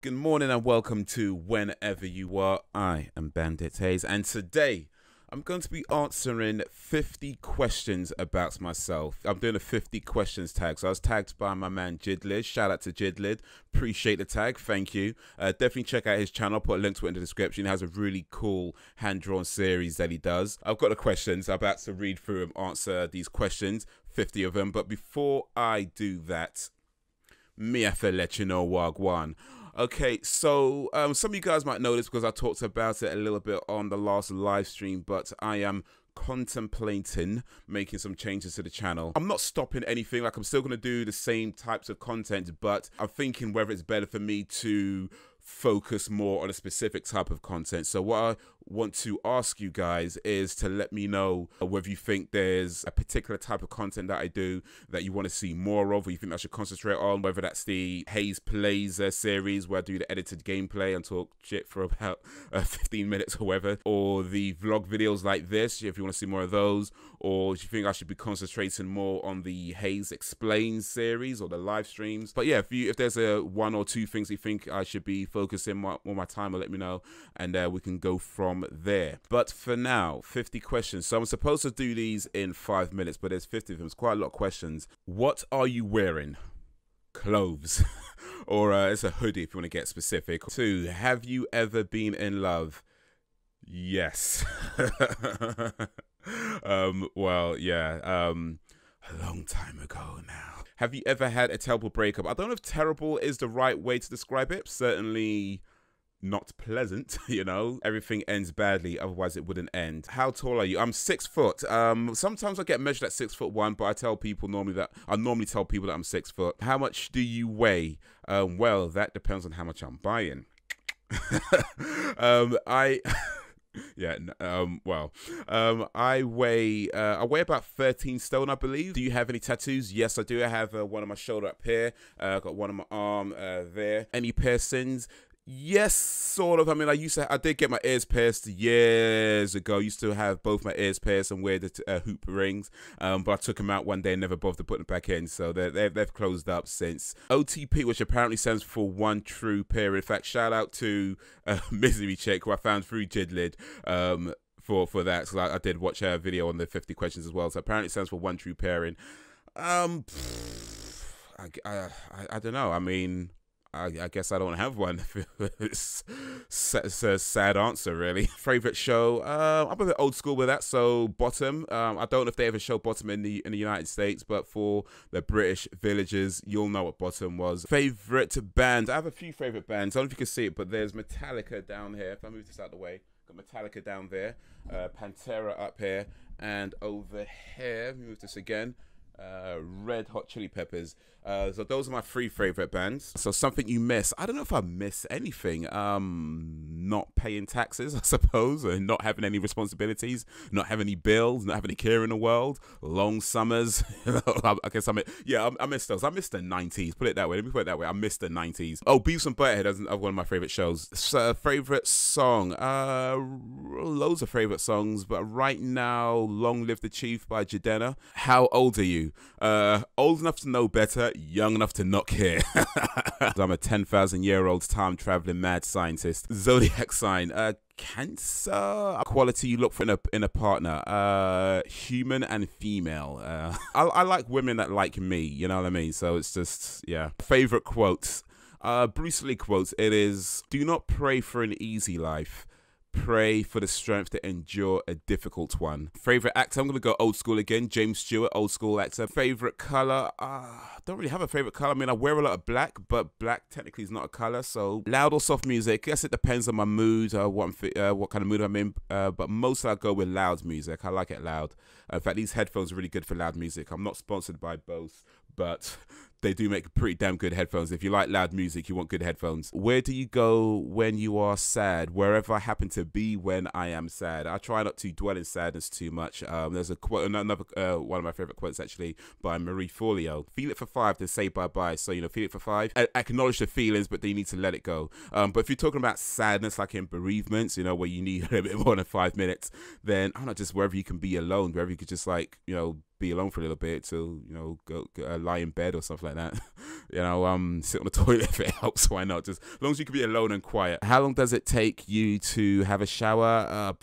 Good morning and welcome to Whenever You Are. I am Bandit Haze, and today I'm going to be answering 50 questions about myself. I'm doing a 50 questions tag. So I was tagged by my man Jid Lid. Shout out to Jid Lid. Appreciate the tag. Thank you. Definitely check out his channel. I'll put a link to it in the description. He has a really cool hand-drawn series that he does. I've got the questions. I'm about to read through and answer these questions, 50 of them. But before I do that, me have to let you know Wagwan. Okay, so some of you guys might know this because I talked about it a little bit on the last live stream, but I am contemplating making some changes to the channel. I'm not stopping anything, like I'm still going to do the same types of content, but I'm thinking whether it's better for me to focus more on a specific type of content. So what I want to ask you guys is to let me know whether you think there's a particular type of content that I do that you want to see more of, or you think I should concentrate on, whether that's the Haze Plays series where I do the edited gameplay and talk shit for about 15 minutes or whatever, or the vlog videos like this, if you want to see more of those, or do you think I should be concentrating more on the Haze Explains series or the live streams? But yeah, if there's one or two things you think I should be focusing more my time on, let me know, and we can go from there. But for now, 50 questions. So I'm supposed to do these in 5 minutes, but there's 50 of them. It's quite a lot of questions. What are you wearing? Clothes. Or it's a hoodie if you want to get specific. 2, have you ever been in love? Yes. Well, yeah. A long time ago now. Have you ever had a terrible breakup? I don't know if terrible is the right way to describe it. Certainly not pleasant, you know. Everything ends badly, otherwise it wouldn't end. How tall are you? I'm 6 foot. Sometimes I get measured at 6'1", but I tell people normally that I'm 6 foot. How much do you weigh? Well, that depends on how much I'm buying. I weigh about 13 stone, I believe. Do you have any tattoos? Yes, I do. I have one on my shoulder up here. Got one on my arm there. Any piercings? Yes, sort of. I mean, I did get my ears pierced years ago. I used to have both my ears pierced and wear the hoop rings, but I took them out one day and never bothered putting them back in. So they've closed up since. OTP, which apparently stands for one true pair. In fact, shout out to Mizzery Chick, who I found through Jid Lid, for that. So I did watch her video on the 50 questions as well. So apparently it stands for one true pairing. I don't know. I mean, I guess I don't have one. It's a sad answer, really. Favorite show? I'm a bit old school with that. So Bottom. I don't know if they ever show Bottom in the United States, but for the British villagers, you'll know what Bottom was. Favorite band? I have a few favorite bands. I don't know if you can see it, but there's Metallica down here. If I move this out of the way, got Metallica down there, Pantera up here, and over here, move this again. Red Hot Chili Peppers. So those are my 3 favorite bands. So something you miss? I don't know if I miss anything. Not paying taxes, I suppose, and not having any responsibilities, not having any bills, not having any care in the world. Long summers. I guess I miss those. I miss the 90s. Put it that way. Let me put it that way. I miss the 90s. Oh, Beavis and Butthead is one of my favorite shows. So, favorite song? Loads of favorite songs, but right now, Long Live the Chief by Jidena. How old are you? Old enough to know better, young enough to not care. I'm a 10,000-year-old time-traveling mad scientist. Zodiac Sign. Cancer. Quality you look for in a partner. Human and female. I like women that like me, you know what I mean? So it's just, yeah. Favorite quotes. Bruce Lee quotes. It is, do not pray for an easy life. Pray for the strength to endure a difficult one. Favorite actor? I'm going to go old school again. James Stewart, old school actor. Favorite color? Don't really have a favorite color. I mean, I wear a lot of black, but black technically is not a color. So loud or soft music? I guess it depends on my mood, what kind of mood I'm in. But mostly I go with loud music. I like it loud. In fact, these headphones are really good for loud music. I'm not sponsored by both, but they do make pretty damn good headphones. If you like loud music, you want good headphones. Where do you go when you are sad? Wherever I happen to be when I am sad. I try not to dwell in sadness too much. There's a quote, another one of my favorite quotes actually by Marie Forleo. Feel it for 5, then say bye-bye. So, you know, feel it for 5. Acknowledge the feelings, but then you need to let it go. But if you're talking about sadness, like in bereavements, you know, where you need a little bit more than 5 minutes, then I don't know, just wherever you can be alone, wherever you could just, like, you know, be alone for a little bit to, you know, go lie in bed or something like that. You know, sit on the toilet if it helps. Why not? Just as long as you can be alone and quiet. How long does it take you to have a shower?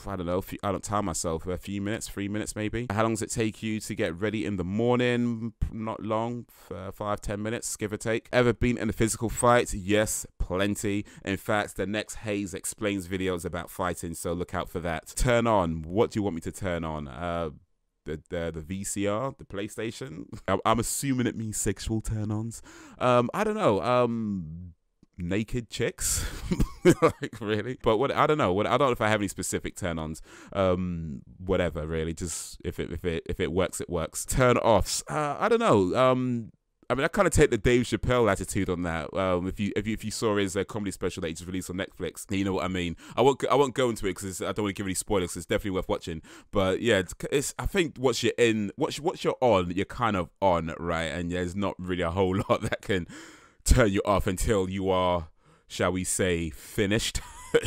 I don't know. I don't time myself. A few minutes, 3 minutes maybe. How long does it take you to get ready in the morning? Not long, 5-10 minutes, give or take. Ever been in a physical fight? Yes, plenty. In fact, the next Haze Explains video is about fighting, so look out for that. Turn on. What do you want me to turn on? The VCR, the PlayStation. I'm assuming it means sexual turn-ons. I don't know. Naked chicks, like really. But what I don't know. I don't know if I have any specific turn-ons. Whatever, really. Just if it works, it works. Turn-offs. I don't know. I mean, I kind of take the Dave Chappelle attitude on that. If you saw his comedy special that he just released on Netflix, you know what I mean. I won't go into it because I don't want to give any spoilers. It's definitely worth watching. But yeah, I think once you're on, you're kind of on, right? And there's not really a whole lot that can turn you off until you are, shall we say, finished.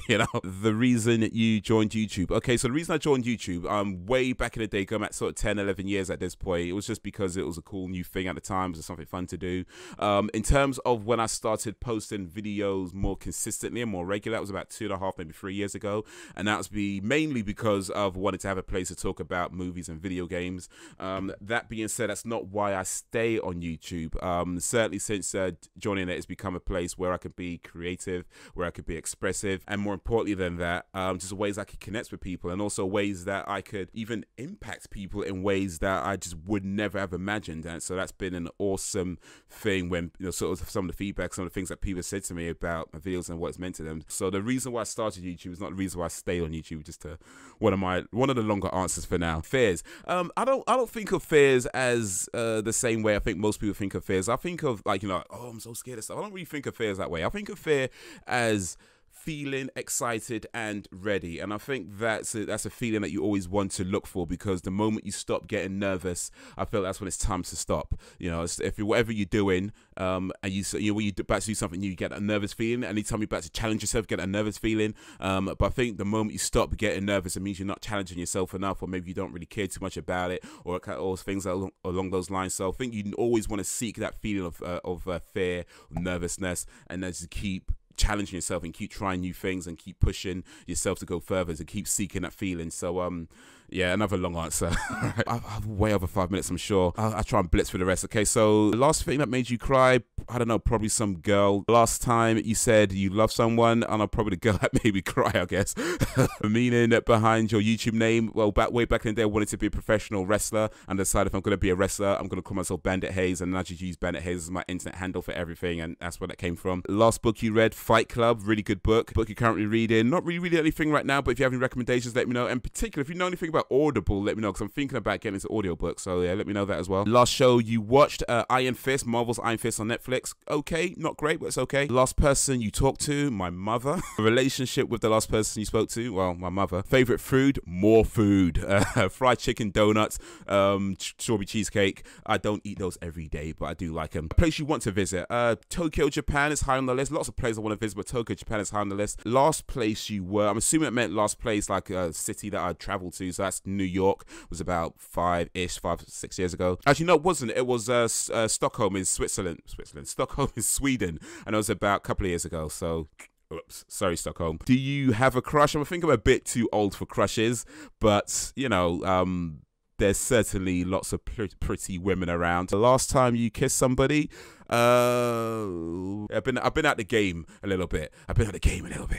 You know, the reason you joined YouTube. Okay, so the reason I joined YouTube, way back in the day, going back sort of 10, 11 years at this point, it was just because it was a cool new thing at the time. It was something fun to do. In terms of when I started posting videos more consistently and more regular, that was about 2.5, maybe 3 years ago. And that was mainly because of wanting to have a place to talk about movies and video games. That being said, that's not why I stay on YouTube. Certainly since joining it, it's become a place where I could be creative, where I could be expressive, and more importantly than that, just ways I could connect with people, and also ways that I could even impact people in ways that I just would never have imagined. And so that's been an awesome thing when, you know, sort of some of the feedback, some of the things that people said to me about my videos and what it's meant to them. So the reason why I started YouTube is not the reason why I stay on YouTube. Just one of the longer answers for now. Fears. I don't think of fears as the same way I think most people think of fears. I think of, like, you know, oh, I'm so scared of stuff. I don't really think of fears that way. I think of fear as feeling excited and ready, and I think that's a feeling that you always want to look for, because the moment you stop getting nervous, I feel that's when it's time to stop. You know, if whatever you're doing, and when you're about to do something new, you get a nervous feeling. Anytime you're about to challenge yourself, get a nervous feeling. But I think the moment you stop getting nervous, it means you're not challenging yourself enough, or maybe you don't really care too much about it, or things along those lines. So I think you always want to seek that feeling of fear, nervousness, and then just keep challenging yourself and keep trying new things and keep pushing yourself to go further, to keep seeking that feeling. So yeah, another long answer. I've way over 5 minutes, I'm sure. I'll try and blitz for the rest. Okay, so last thing that made you cry, I don't know, probably some girl. Last time you said you love someone, I know, probably the girl that made me cry, I guess. Meaning behind your YouTube name, well, way back in the day, I wanted to be a professional wrestler, and decided if I'm going to be a wrestler, I'm going to call myself Bandit Haze, and I just use Bandit Haze as my internet handle for everything, and that's where that came from. Last book you read, Fight Club, really good book. Book you're currently reading, not really reading anything right now, but if you have any recommendations, let me know. In particular, if you know anything about Audible, let me know, because I'm thinking about getting into audiobooks, so yeah, let me know that as well. Last show you watched, Iron Fist, Marvel's Iron Fist on Netflix. Okay, not great, but it's okay. Last person you talked to, my mother. Relationship with the last person you spoke to, well, my mother. Favorite food, more food. Fried chicken, donuts, strawberry cheesecake. I don't eat those every day, but I do like them. A place you want to visit, Tokyo, Japan is high on the list. Lots of places I want to visit, but Tokyo, Japan is high on the list. Last place you were, I'm assuming it meant last place, like a city that I traveled to, so that's New York. It was about 5-6 years ago. Actually, no, it wasn't. It was Stockholm in Switzerland. Stockholm in Sweden, and it was about a couple of years ago, so oops, sorry, Stockholm. Do you have a crush? I think I'm a bit too old for crushes, but, you know, there's certainly lots of pretty women around. The last time you kissed somebody, I've been at the game a little bit.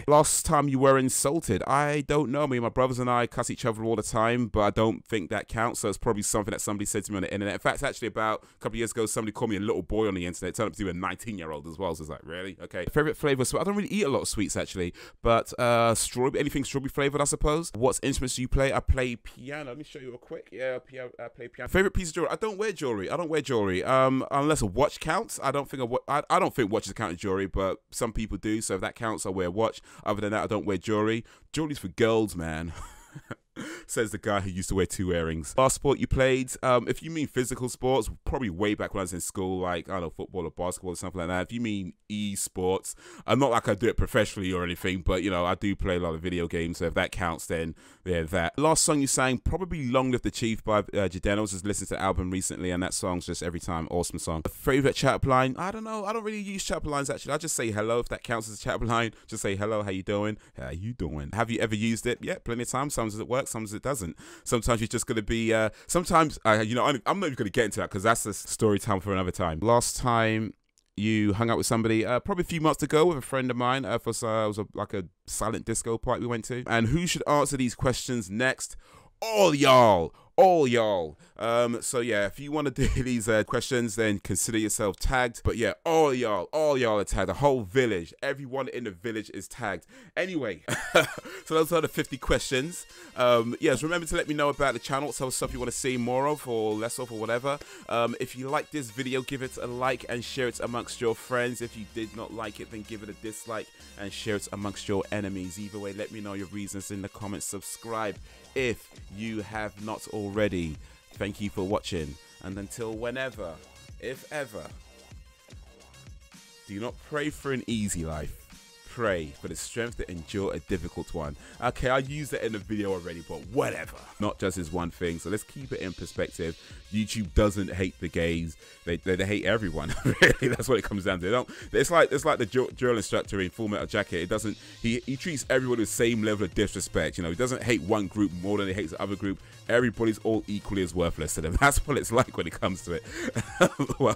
Last time you were insulted, I don't know. I mean, my brothers and I cuss each other all the time, but I don't think that counts. So it's probably something that somebody said to me on the internet. In fact, actually, about a couple of years ago, somebody called me a little boy on the internet. It turned up to be a 19-year-old as well. So it's like, really? Okay. Favorite flavor? I don't really eat a lot of sweets, actually, but strawberry, anything strawberry flavored, I suppose. What instruments do you play? I play piano. Let me show you real quick. Yeah, I play piano. Favorite piece of jewelry? I don't wear jewelry. Unless a watch counts. I don't think watches count as jewelry, but some people do. So if that counts, I'll wear a watch. Other than that, I don't wear jewelry. Jewelry's for girls, man. Says the guy who used to wear 2 earrings. Last sport you played? If you mean physical sports, probably way back when I was in school, like, I don't know, football or basketball or something like that. If you mean e-sports, I'm not like I do it professionally or anything, but, you know, I do play a lot of video games, so if that counts, then yeah, that. Last song you sang, probably Long Live the Chief by Jid Lid. I was just listening to the album recently, and that song's just every time awesome song. Favorite chat line? I don't know. I don't really use chat lines, actually. I just say hello, if that counts as a chat line. Just say hello, how you doing? How you doing? Have you ever used it? Yeah, plenty of times. Sometimes it works, sometimes it doesn't. Sometimes you're just going to be, sometimes, you know, I'm not even going to get into that because that's a story time for another time. Last time you hung out with somebody, probably a few months ago with a friend of mine. It was like a silent disco party we went to. And who should answer these questions next? All y'all. All y'all. So yeah, if you want to do these questions, then consider yourself tagged. But yeah, all y'all are tagged. The whole village, everyone in the village is tagged. Anyway, so those are the 50 questions. Yes, remember to let me know about the channel, some stuff you want to see more of or less of or whatever. If you like this video, give it a like and share it amongst your friends. If you did not like it, then give it a dislike and share it amongst your enemies. Either way, let me know your reasons in the comments. Subscribe if you have not already. Thank you for watching, and until whenever, if ever, do not pray for an easy life. Pray for the strength to endure a difficult one. Okay, I used it in the video already, but whatever. Not just as one thing, so let's keep it in perspective. YouTube doesn't hate the gays. They hate everyone. Really, that's what it comes down to. They don't. It's like the drill instructor in Full Metal Jacket. It doesn't. He treats everyone with the same level of disrespect. You know, he doesn't hate one group more than he hates the other group. Everybody's all equally as worthless to them. That's what it's like when it comes to it. Well,